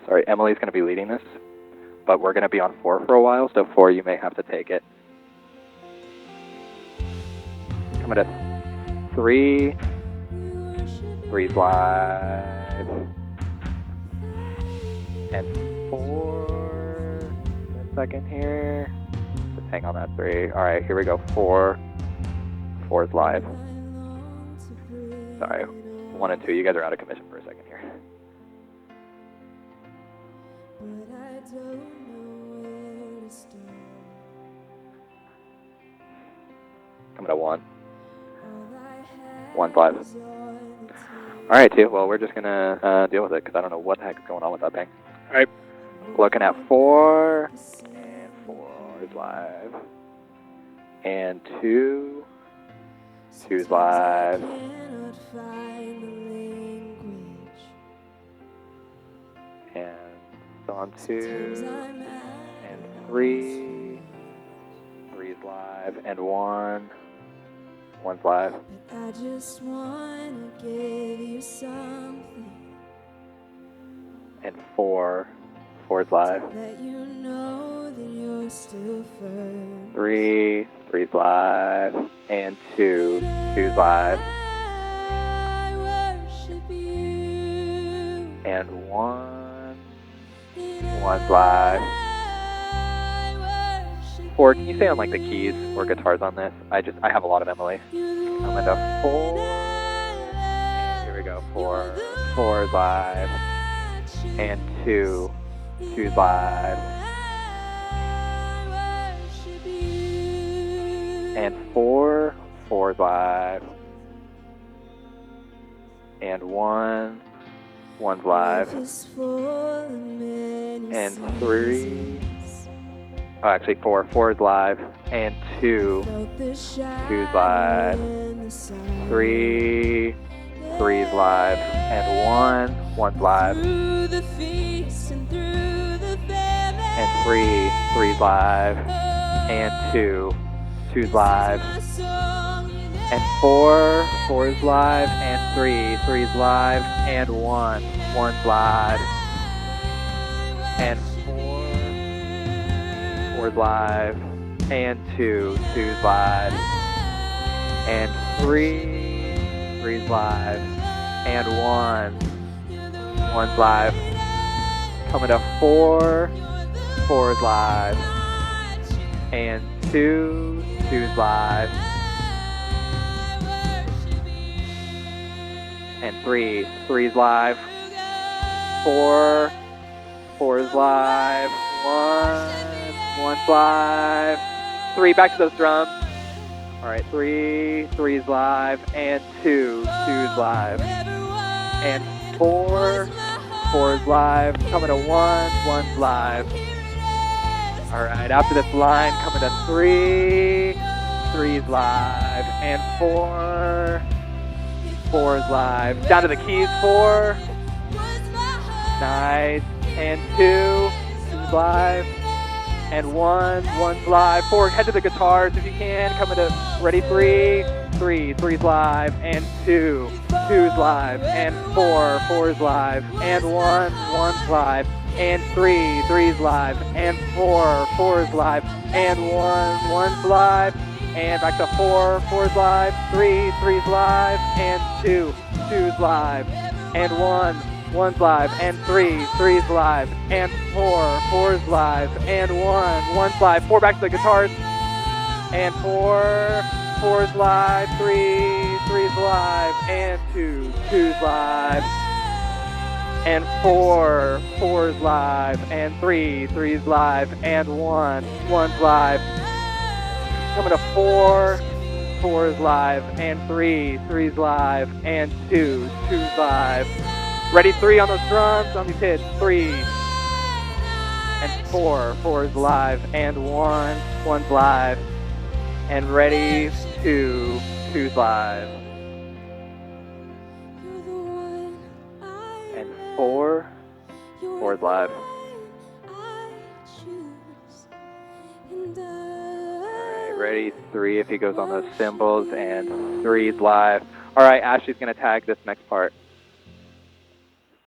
Sorry, Emily's going to be leading this, but we're going to be on 4 for a while, so 4 you may have to take it. Coming to 3. 3's live. And 4. A second here. Just hang on that 3. All right, here we go. 4. 4's live. Sorry, 1 and 2. You guys are out of commission for a second here. Coming to 1. 1's live. All right, 2. Well, we're just going to deal with it because I don't know what the heck is going on with that thing. All right. Looking at 4. And 4 is live. And 2. 2's live. And on 2. And 3. 3's live. And 1. 1's live. I just wanna give you something. And 4. 4's live. Let you know that you're still first. 3. 3's live. And 2. 2's live. I worship you. And 1. 1's live. 4, can you say on like the keys or guitars on this? I have a lot of Emily. I'm into 4. And here we go. 4. 4's live. And 2. 2's live. And 4. 4's live. And 1. 1's live. And 3. Oh, actually 4. 4's live. And 2. 2's live. 3. 3's live. And 1. 1's live. And 3. 3's live. And 2. 2's live. And 4. 4's live. And 3. 3's live. And 1. 1's live. And 4's live. And 2. 2's live. And 3. 3's live. And 1. 1's live. Coming to 4. 4's live. And 2. 2's live. And 3. 3's live. 4. 4's live. 1's live. 3. Back to those drums. All right. 3. 3's live. And 2. 2's live. And 4. 4's live. Coming to 1. 1's live. All right. After this line, coming to 3. 3's live. And 4. 4's live. Down to the keys. 4. Nice. And 2. 2's live. And 1. 1's live. 4. Head to the guitars if you can. Coming to ready. 3. 3. 3's live. And 2. 2's live. And 4. 4's live. And 1. 1's live. And 3. 3's live. And 4. 4's live. And 1. 1's live. And back to 4. 4's live. 3. 3's live. And 2. 2's live. And 1. 1's live. And 3. 3's live. And 4. 4's live. And 1. 1's live. 4 back to the guitars. And 4. 4's live. 3. 3's live. And 2. 2's live. And 4. 4's live. And 3. 3's live. And 1. 1's live. Coming to 4. 4's live. And 3. 3's live. And 2. 2's live. Ready. 3 on those drums, on these hits. 3. And 4. 4's live. And 1. 1's live. And ready. 2. 2's live. And 4. 4's live. Alright, ready. 3 if he goes on those cymbals. And 3's live. Alright, Ashley's going to tag this next part.